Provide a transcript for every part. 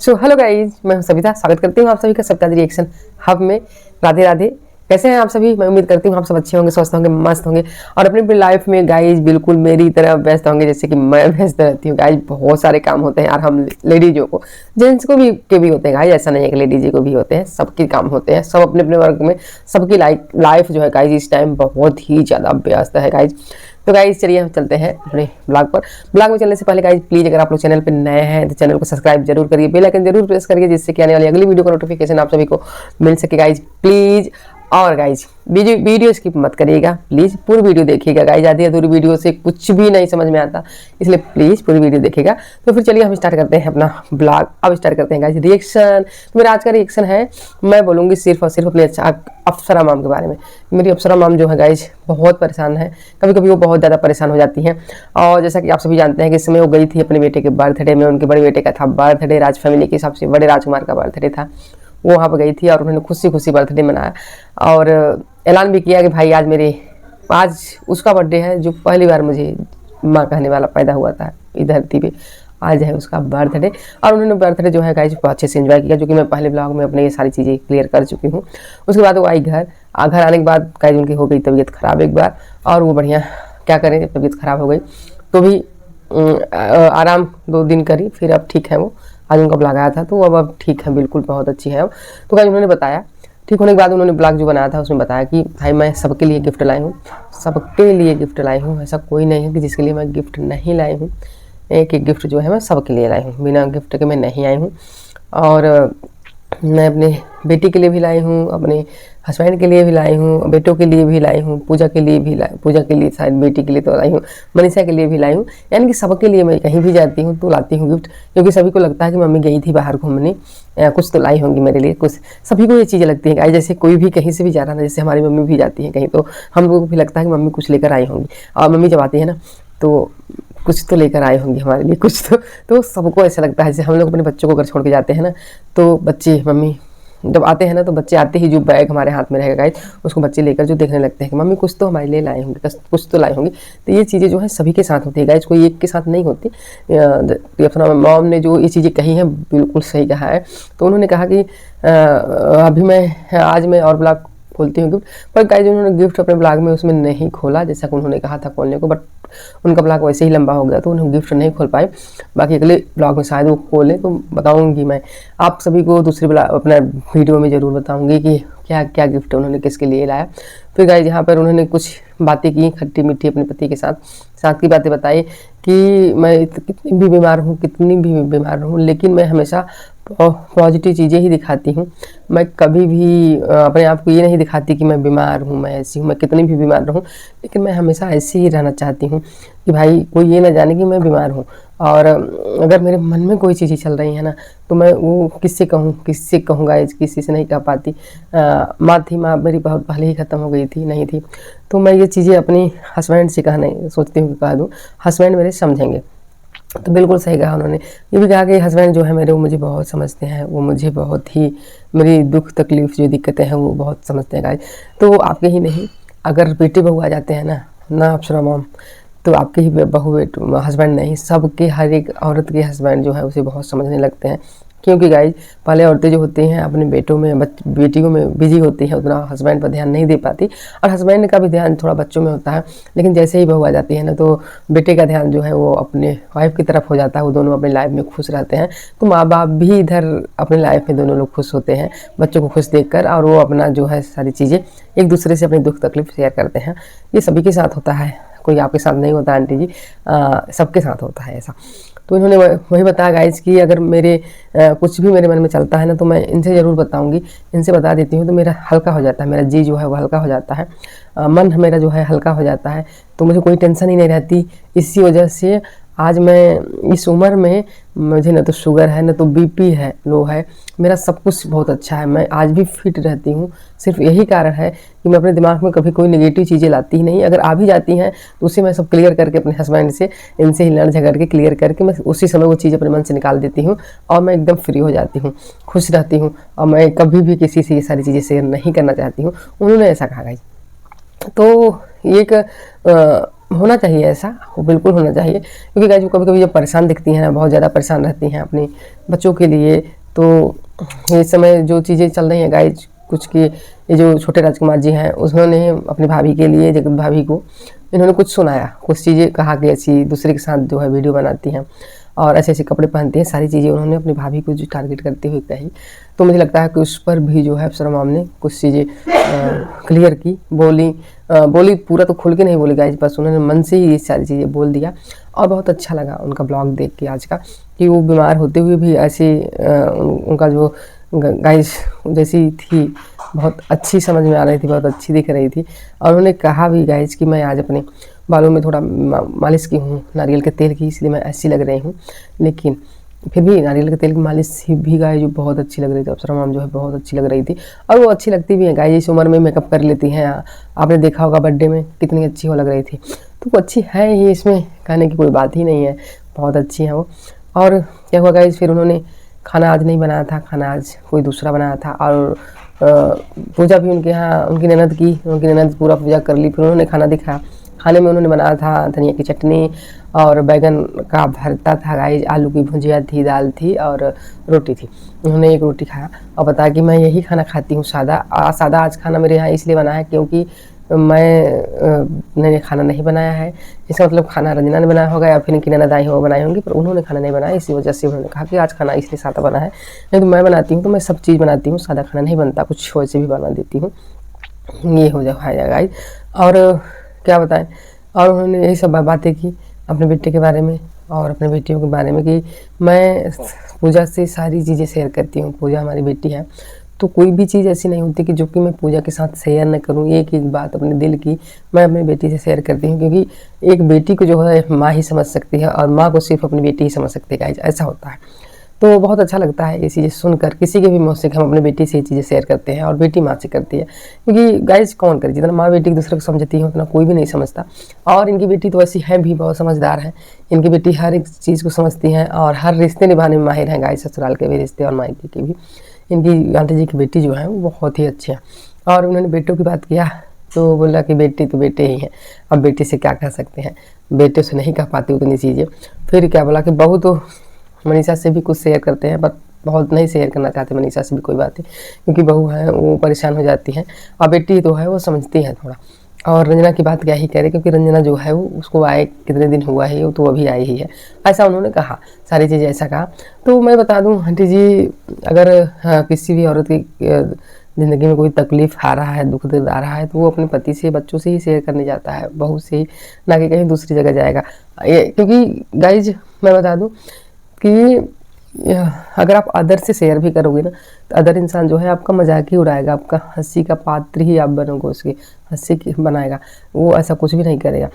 So hello guys, मैं हूं सविता। स्वागत करती हूँ आप सभी का सविता रिएक्शन हब में। राधे राधे। कैसे हैं आप सभी? मैं उम्मीद करती हूँ आप सब अच्छे होंगे, स्वस्थ होंगे, मस्त होंगे और अपनी अपनी लाइफ में गाइज बिल्कुल मेरी तरह व्यस्त होंगे जैसे कि मैं व्यस्त रहती हूँ। गाइज बहुत सारे काम होते हैं यार हम लेडीजों को, जेंट्स को भी के भी होते हैं गाइज, ऐसा नहीं है कि लेडीज को भी होते हैं, सबके काम होते हैं, सब अपने अपने वर्ग में। सबकी लाइफ जो है गाइज इस टाइम बहुत ही ज़्यादा व्यस्त है गाइज। तो गाइज चलिए हम चलते हैं अपने ब्लॉग पर। ब्लॉग में चलने से पहले गाइज प्लीज अगर आप लोग चैनल पर नए हैं तो चैनल को सब्सक्राइब जरूर करिए, बेल आइकन जरूर प्रेस करिए जिससे कि आने वाली अगली वीडियो का नोटिफिकेशन आप सभी को मिल सके गाइज प्लीज। और गाइज वीडियो स्किप मत करिएगा प्लीज, पूरी वीडियो देखिएगा गाइज। आधी अधूरी वीडियो से कुछ भी नहीं समझ में आता, इसलिए प्लीज पूरी वीडियो देखिएगा। तो फिर चलिए हम स्टार्ट करते हैं अपना ब्लॉग। अब स्टार्ट करते हैं गाइज रिएक्शन। तो मेरा आज का रिएक्शन है, मैं बोलूँगी सिर्फ और सिर्फ अपने अप्सरा मैम के बारे में। मेरी अप्सरा मैम जो है गाइज बहुत परेशान है, कभी कभी वो बहुत ज़्यादा परेशान हो जाती हैं। और जैसा कि आप सभी जानते हैं कि इस समय वो गई थी अपने बेटे के बर्थडे में, उनके बड़े बेटे का था बर्थडे, राज फैमिली के सबसे बड़े राजकुमार का बर्थडे था। वो वहाँ पर गई थी और उन्होंने खुशी खुशी बर्थडे मनाया और ऐलान भी किया कि भाई आज उसका बर्थडे है जो पहली बार मुझे माँ कहने वाला पैदा हुआ था इस धरती पे, आज है उसका बर्थडे। और उन्होंने बर्थडे जो है गाइज बहुत अच्छे से एंजॉय किया, जो कि मैं पहले ब्लॉग में अपने ये सारी चीज़ें क्लियर कर चुकी हूँ। उसके बाद वो आई घर आने के बाद गाइज उनकी हो गई तबीयत ख़राब एक बार, और वो बढ़िया क्या करें, तबीयत ख़राब हो गई तो भी आराम 2 दिन करी, फिर अब ठीक है। वो आज उनका ब्लॉग आया था तो अब ठीक है, बिल्कुल बहुत अच्छी है अब। तो गाइज उन्होंने बताया, ठीक होने के बाद उन्होंने ब्लॉग जो बनाया था उसमें बताया कि भाई मैं सबके लिए गिफ्ट लाई हूँ, सबके लिए गिफ्ट लाई हूँ, ऐसा कोई नहीं है कि जिसके लिए मैं गिफ्ट नहीं लाई हूँ। एक एक गिफ्ट जो है मैं सबके लिए लाई हूँ, बिना गिफ्ट के मैं नहीं आई हूँ। और मैं अपने बेटी के लिए भी लाई हूँ, अपने हस्बैंड के लिए भी लाई हूँ, बेटों के लिए भी लाई हूँ, पूजा के लिए भी लाई, पूजा के लिए शायद बेटी के लिए तो लाई हूँ, मनीषा के लिए भी लाई हूँ। यानी कि सबके लिए मैं कहीं भी जाती हूँ तो लाती हूँ गिफ्ट, क्योंकि सभी को लगता है कि मम्मी गई थी बाहर घूमने, कुछ तो लाई होंगी मेरे लिए, कुछ सभी को ये चीज़ें लगती हैं। जैसे कोई भी कहीं से भी जा रहा है ना, जैसे हमारी मम्मी भी जाती है कहीं तो हम लोगों को भी लगता है कि मम्मी कुछ लेकर आई होंगी, और मम्मी जब आती है ना तो कुछ तो लेकर आए होंगे हमारे लिए, कुछ तो सबको ऐसा लगता है। जैसे हम लोग अपने बच्चों को घर छोड़ के जाते हैं ना, तो बच्चे मम्मी जब आते हैं ना तो बच्चे आते ही जो बैग हमारे हाथ में रहेगा गाइस, उसको बच्चे लेकर जो देखने लगते हैं कि मम्मी कुछ तो हमारे लिए लाए होंगे, कुछ तो लाए होंगे। तो ये चीज़ें जो है सभी के साथ होती है गाइस, कोई एक के साथ नहीं होती। अपना मॉम ने जो ये चीज़ें कही हैं बिल्कुल सही कहा है। तो उन्होंने कहा कि अभी आज मैं और ब्लॉग खोलती हूँ गिफ्ट, पर गाइस उन्होंने गिफ्ट अपने ब्लॉग में उसमें नहीं खोला जैसा कि उन्होंने कहा था खोलने को, बट उनका ब्लॉग वैसे ही लंबा हो गया तो उन्होंने गिफ्ट नहीं खोल पाए। बाकी अगले ब्लॉग में शायद वो खोलें तो बताऊंगी मैं आप सभी को, दूसरे अपना वीडियो में ज़रूर बताऊंगी कि क्या क्या गिफ्ट उन्होंने किसके लिए लाया। फिर गाइस यहाँ पर उन्होंने कुछ बातें की खट्टी मीठी अपने पति के साथ की बातें बताई कि मैं कितनी भी बीमार रहूँ लेकिन मैं हमेशा पॉजिटिव चीज़ें ही दिखाती हूँ। मैं कभी भी अपने आप को ये नहीं दिखाती कि मैं बीमार हूँ, मैं ऐसी हूँ, मैं कितनी भी बीमार रहूँ लेकिन मैं हमेशा ऐसे ही रहना चाहती हूँ कि भाई कोई ये ना जाने कि मैं बीमार हूँ। और अगर मेरे मन में कोई चीज़ें चल रही है ना तो मैं वो किससे कहूँ गाइस, किसी से नहीं कह पाती। माँ मेरी बहुत पहले ही ख़त्म हो गई थी, नहीं थी, तो मैं ये चीज़ें अपनी हस्बैंड से कहने सोचती हूँ कि कह दूँ, हस्बैंड मेरे समझेंगे। तो बिल्कुल सही कहा उन्होंने। ये भी कहा कि हस्बैंड जो है मेरे वो मुझे बहुत समझते हैं, वो मुझे बहुत ही मेरी दुख तकलीफ जो दिक्कतें हैं वो बहुत समझते हैं गाइस। तो आपके ही नहीं, अगर बेटे बहू आ जाते हैं ना अप्सरा मैम, तो आपके ही बहू हस्बैंड नहीं, सबके हर एक औरत के हस्बैंड जो है उसे बहुत समझने लगते हैं। क्योंकि गाइज पहले औरतें जो होती हैं अपने बेटों में बेटियों में बिजी होती हैं, उतना हस्बैंड पर ध्यान नहीं दे पाती, और हस्बैंड का भी ध्यान थोड़ा बच्चों में होता है। लेकिन जैसे ही बहू आ जाती है ना तो बेटे का ध्यान जो है वो अपने वाइफ की तरफ हो जाता है, वो दोनों अपनी लाइफ में खुश रहते हैं। तो माँ बाप भी इधर अपनी लाइफ में दोनों लोग खुश होते हैं बच्चों को खुश देख कर, और वो अपना जो है सारी चीज़ें एक दूसरे से अपनी दुख तकलीफ शेयर करते हैं। ये सभी के साथ होता है, कोई आपके साथ नहीं होता आंटी जी, सबके साथ होता है ऐसा। तो इन्होंने वही बताया गाइज कि अगर मेरे कुछ भी मेरे मन में चलता है ना तो मैं इनसे ज़रूर बताऊंगी, इनसे बता देती हूँ तो मेरा हल्का हो जाता है, मेरा जी जो है वो हल्का हो जाता है, मन मेरा जो है हल्का हो जाता है, तो मुझे कोई टेंशन ही नहीं रहती। इसी वजह से आज मैं इस उम्र में मुझे न तो शुगर है न तो बीपी है लो है, मेरा सब कुछ बहुत अच्छा है, मैं आज भी फिट रहती हूँ। सिर्फ यही कारण है कि मैं अपने दिमाग में कभी कोई नेगेटिव चीज़ें लाती ही नहीं, अगर आ भी जाती हैं तो उसे मैं सब क्लियर करके अपने हस्बैंड से इनसे ही लड़ झगड़ के क्लियर करके मैं उसी समय वो चीज़ अपने मन से निकाल देती हूँ और मैं एकदम फ्री हो जाती हूँ, खुश रहती हूँ, और मैं कभी भी किसी से ये सारी चीज़ें शेयर नहीं करना चाहती हूँ। उन्होंने ऐसा कहा गाइस। तो एक होना चाहिए ऐसा, वो बिल्कुल होना चाहिए, क्योंकि गाइज वो कभी कभी जब परेशान दिखती हैं ना, बहुत ज़्यादा परेशान रहती हैं अपने बच्चों के लिए, तो इस समय जो चीज़ें चल रही हैं गाइज कुछ की, ये जो छोटे राजकुमार जी हैं उन्होंने अपनी भाभी के लिए, जगत भाभी को इन्होंने कुछ सुनाया, कुछ चीज़ें कहा कि ऐसी दूसरे के साथ जो है वीडियो बनाती हैं और ऐसे ऐसे कपड़े पहनती हैं, सारी चीज़ें उन्होंने अपनी भाभी को जो टारगेट करते हुए कही। तो मुझे लगता है कि उस पर भी जो है अप्सरा मैम ने कुछ चीज़ें क्लियर की, बोली पूरा तो खुल के नहीं बोली गाइज, बस उन्होंने मन से ही ये सारी चीज़ें बोल दिया। और बहुत अच्छा लगा उनका ब्लॉग देख के आज का, कि वो बीमार होते हुए भी ऐसे उनका जो गाइज जैसी थी, बहुत अच्छी समझ में आ रही थी, बहुत अच्छी दिख रही थी। और उन्होंने कहा भी गाइज कि मैं आज अपने बालों में थोड़ा मालिश की हूँ नारियल के तेल की, इसलिए मैं ऐसी लग रही हूँ, लेकिन फिर भी नारियल के तेल की मालिश भी गाइज जो बहुत अच्छी लग रही थी। अप्सरा मैम जो है बहुत अच्छी लग रही थी, और वो अच्छी लगती भी है गाइज, इस उम्र में मेकअप कर लेती हैं। आपने देखा होगा बर्थडे में कितनी अच्छी वो लग रही थी, तो वो अच्छी है ही, इसमें कहने की कोई बात ही नहीं है, बहुत अच्छी है वो। और क्या हुआ गाइज, फिर उन्होंने खाना आज नहीं बनाया था, खाना आज कोई दूसरा बनाया था, और पूजा भी उनके यहाँ उनकी ननद की, उनकी ननद पूरा पूजा कर ली। फिर उन्होंने खाना दिखाया, खाने में उन्होंने बनाया था धनिया की चटनी और बैगन का भरता था गाइज, आलू की भुजिया थी, दाल थी और रोटी थी। उन्होंने एक रोटी खाया और बताया कि मैं यही खाना खाती हूँ सादा। सादा आज खाना मेरे यहाँ इसलिए बना है क्योंकि मैंने खाना नहीं बनाया है, इसका मतलब खाना रंजना ने बनाया होगा या फिर इनकी ननद आई हो बनाई होंगी, पर उन्होंने खाना नहीं बनाया, इसी वजह से उन्होंने कहा कि आज खाना इसलिए सादा बना है। नहीं तो मैं बनाती हूँ तो मैं सब चीज़ बनाती हूँ, सादा खाना नहीं बनता, कुछ वैसे भी बना देती हूँ, ये हो जाएगा गाइज। और क्या बताएं, और उन्होंने यही सब बातें की अपने बेटे के बारे में और अपने बेटियों के बारे में, कि मैं पूजा से सारी चीज़ें शेयर करती हूँ, पूजा हमारी बेटी है, तो कोई भी चीज़ ऐसी नहीं होती कि जो कि मैं पूजा के साथ शेयर न करूँ। एक एक बात अपने दिल की मैं अपनी बेटी से शेयर करती हूँ, क्योंकि एक बेटी को जो है माँ ही समझ सकती है और माँ को सिर्फ अपनी बेटी ही समझ सकती है गाइज, ऐसा होता है। तो बहुत अच्छा लगता है ये चीज़ें सुनकर, किसी के भी मुँह से हम अपने बेटी से ये चीज़ें शेयर करते हैं और बेटी माँ से करती है, क्योंकि गाइज कौन करे, जितना माँ बेटी एक दूसरे को समझती है उतना कोई भी नहीं समझता। और इनकी बेटी तो ऐसी है भी, बहुत समझदार है, इनकी बेटी हर एक चीज़ को समझती हैं और हर रिश्ते निभाने में माहिर हैं गाइज, ससुराल के भी रिश्ते और मायके के भी। इनकी आंटी जी की बेटी जो है वो बहुत ही अच्छी है। और उन्होंने बेटों की बात किया तो बोला कि बेटी तो बेटे ही हैं, अब बेटे से क्या कह सकते हैं, बेटे से नहीं कह पाती उतनी चीज़ें। फिर क्या बोला कि बहू तो मनीषा से भी कुछ शेयर करते हैं, पर बहुत नहीं शेयर करना चाहते मनीषा से भी कोई बातें, क्योंकि बहू है वो परेशान हो जाती हैं, और बेटी तो है वो समझती है थोड़ा। और रंजना की बात क्या ही कह रहे, क्योंकि रंजना जो है वो उसको आए कितने दिन हुआ है, वो तो अभी आई ही है, ऐसा उन्होंने कहा, सारी चीज़ें ऐसा कहा। तो मैं बता दूं आंटी जी, अगर किसी भी औरत की ज़िंदगी में कोई तकलीफ़ आ रहा है, दुख दर्द आ रहा है, तो वो अपने पति से, बच्चों से ही शेयर करने जाता है, बहू से ही, ना कि कहीं दूसरी जगह जाएगा। क्योंकि गाइज मैं बता दूँ कि अगर आप अदर से शेयर भी करोगे ना, तो अदर इंसान जो है आपका मजाक ही उड़ाएगा, आपका हंसी का पात्र ही आप बनोगे, उसके हंसी की बनाएगा, वो ऐसा कुछ भी नहीं करेगा।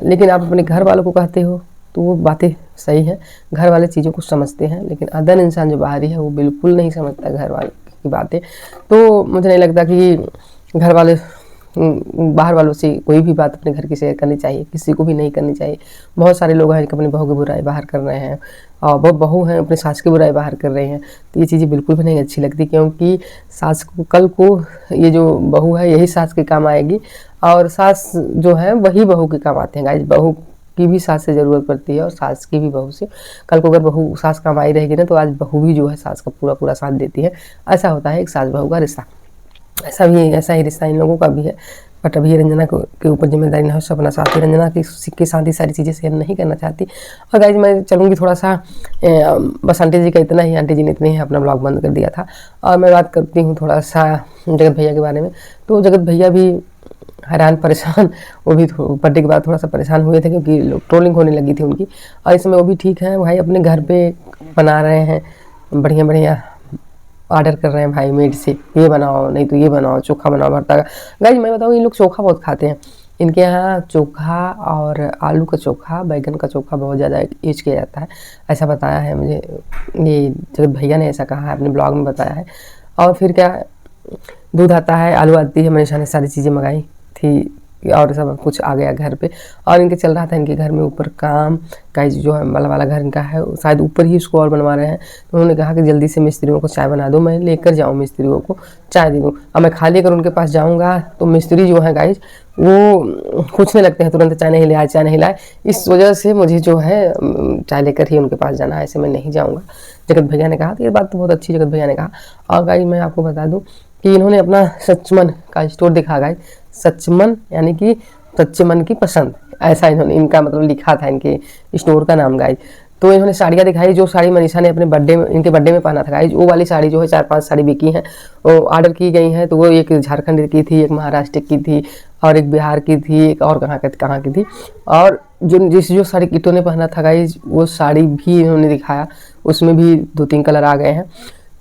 लेकिन आप अपने घर वालों को कहते हो तो वो बातें सही हैं, घर वाले चीज़ों को समझते हैं, लेकिन अदर इंसान जो बाहरी है वो बिल्कुल नहीं समझता घर वाले की बातें। तो मुझे नहीं लगता कि घर वाले बाहर वालों से कोई भी बात अपने घर की शेयर करनी चाहिए, किसी को भी नहीं करनी चाहिए। बहुत सारे लोग हैं कि अपनी बहू की बुराई बाहर कर रहे हैं, और बहुत बहू हैं अपने सास की बुराई बाहर कर रहे हैं, तो ये चीज़ें बिल्कुल भी नहीं अच्छी लगती, क्योंकि सास को कल को ये जो बहू है यही सास के काम आएगी, और सास जो है वही बहू के काम आते हैं गाइज। बहू की भी सास से ज़रूरत पड़ती है और सास की भी बहू से। कल को अगर बहू सास काम आई रहेगी ना, तो आज बहू भी जो है सास का पूरा पूरा साथ देती है। ऐसा होता है एक सास बहू का रिश्ता, ऐसा ही रिश्ता इन लोगों का भी है। बट अभी रंजना के ऊपर जिम्मेदारी ना हो, सब अपना साथी, रंजना के साथ ही सारी चीज़ें शेयर नहीं करना चाहती। और गाइज मैं चलूँगी थोड़ा सा, बस आंटी जी का इतना ही, आंटी जी ने इतने ही अपना ब्लॉग बंद कर दिया था। और मैं बात करती हूँ थोड़ा सा जगत भैया के बारे में। तो जगत भैया भी हैरान परेशान, वो भी बर्थडे के बाद थोड़ा सा परेशान हुए थे, क्योंकि ट्रोलिंग होने लगी थी उनकी। और इस समय वो भी ठीक है भाई, अपने घर पे बना रहे हैं, बढ़िया बढ़िया ऑर्डर कर रहे हैं भाई मेड से, ये बनाओ, नहीं तो ये बनाओ, चोखा बनाओ भरता का। गाइज मैं बताऊँ, इन लोग चोखा बहुत खाते हैं, इनके यहाँ चोखा और आलू का चोखा, बैगन का चोखा बहुत ज़्यादा यूज किया जाता है, ऐसा बताया है मुझे, ये जगत भैया ने ऐसा कहा है, अपने ब्लॉग में बताया है। और फिर क्या, दूध आता है, आलू आती है, मनीषा ने सारी चीज़ें मंगाई थी, और सब कुछ आ गया घर पे। और इनके चल रहा था इनके घर में ऊपर काम, गाइज जो है वाला घर इनका है, शायद ऊपर ही उसको और बनवा रहे हैं। तो उन्होंने कहा कि जल्दी से मिस्त्रियों को चाय बना दो, मैं लेकर जाऊँ मिस्त्रियों को चाय दे दूँ। अब मैं खाली अगर उनके पास जाऊँगा तो मिस्त्री जो है गाइज वो पूछने लगते हैं तुरंत, चाय नहीं लाए, चाय नहीं लाए। इस वजह से मुझे जो है चाय लेकर ही उनके पास जाना है, ऐसे मैं नहीं जाऊँगा, जगत भैया ने कहा। तो ये बात तो बहुत अच्छी जगत भैया ने कहा। और गाइज मैं आपको बता दूँ कि इन्होंने अपना सचमन का स्टोर दिखा गाइज, सचमन यानी कि सच्चे मन की पसंद, ऐसा इन्होंने इनका मतलब लिखा था इनके स्टोर का नाम गाइज। तो इन्होंने साड़ियाँ दिखाई, जो साड़ी मनीषा ने अपने बर्थडे में, इनके बर्थडे में पहना था गाइज, वो वाली साड़ी जो है 4-5 साड़ी बिकी हैं, वो ऑर्डर की गई हैं। तो वो एक झारखंड की थी, एक महाराष्ट्र की थी, और एक बिहार की थी, एक और कहाँ की थी। और जो साड़ी किटो ने पहना था गाइज, वो साड़ी भी इन्होंने दिखाया, उसमें भी 2-3 कलर आ गए हैं।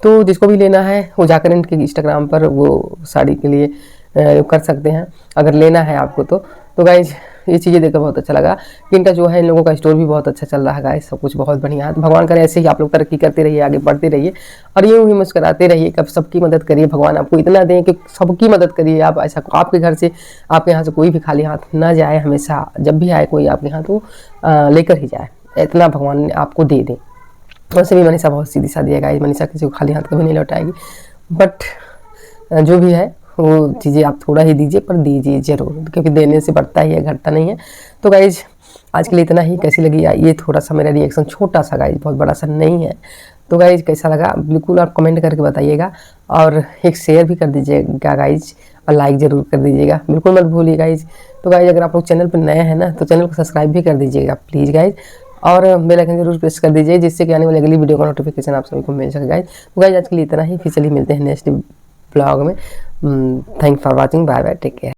तो जिसको भी लेना है वो जाकर इनके इंस्टाग्राम पर वो साड़ी के लिए कर सकते हैं, अगर लेना है आपको तो गाइज ये चीज़ें देखकर बहुत अच्छा लगा कि इनका जो है इन लोगों का स्टोर भी बहुत अच्छा चल रहा है गाइज, सब कुछ बहुत बढ़िया है। भगवान करे ऐसे ही आप लोग तरक्की करते रहिए, आगे बढ़ते रहिए और यूँ ही मुस्कुराते रहिए। कब सबकी मदद करिए, भगवान आपको इतना दें कि सबकी मदद करिए आप। ऐसा आपके घर से, आपके यहाँ से कोई भी खाली हाथ ना जाए, हमेशा जब भी आए कोई आपके यहाँ तो लेकर ही जाए, इतना भगवान आपको दे दें। वैसे भी मनीषा बहुत सीधी सादी है गाइज, मनीषा किसी को खाली हाथ कभी नहीं लौटाएगी। बट जो भी है वो चीज़ें आप थोड़ा ही दीजिए, पर दीजिए ज़रूर, क्योंकि देने से बढ़ता ही है, घटता नहीं है। तो गाइज आज के लिए इतना ही। कैसी लगी ये थोड़ा सा मेरा रिएक्शन, छोटा सा गाइज, बहुत बड़ा सा नहीं है। तो गाइज कैसा लगा बिल्कुल आप कमेंट करके बताइएगा, और एक शेयर भी कर दीजिएगा गाइज, और लाइक ज़रूर कर दीजिएगा, बिल्कुल मत भूलिए गाइज। तो गाइज अगर आप लोग चैनल पर नए हैं ना, तो चैनल को सब्सक्राइब भी कर दीजिएगा प्लीज़ गाइज, और बेल आइकन जरूर प्रेस कर दीजिए, जिससे कि आने वाली अगली वीडियो का नोटिफिकेशन आप सभी को मिल सके गाइज। तो गाइज आज के लिए इतना ही, फिर चलिए मिलते हैं नेक्स्ट ब्लॉग में। Thanks for watching, bye bye, take care.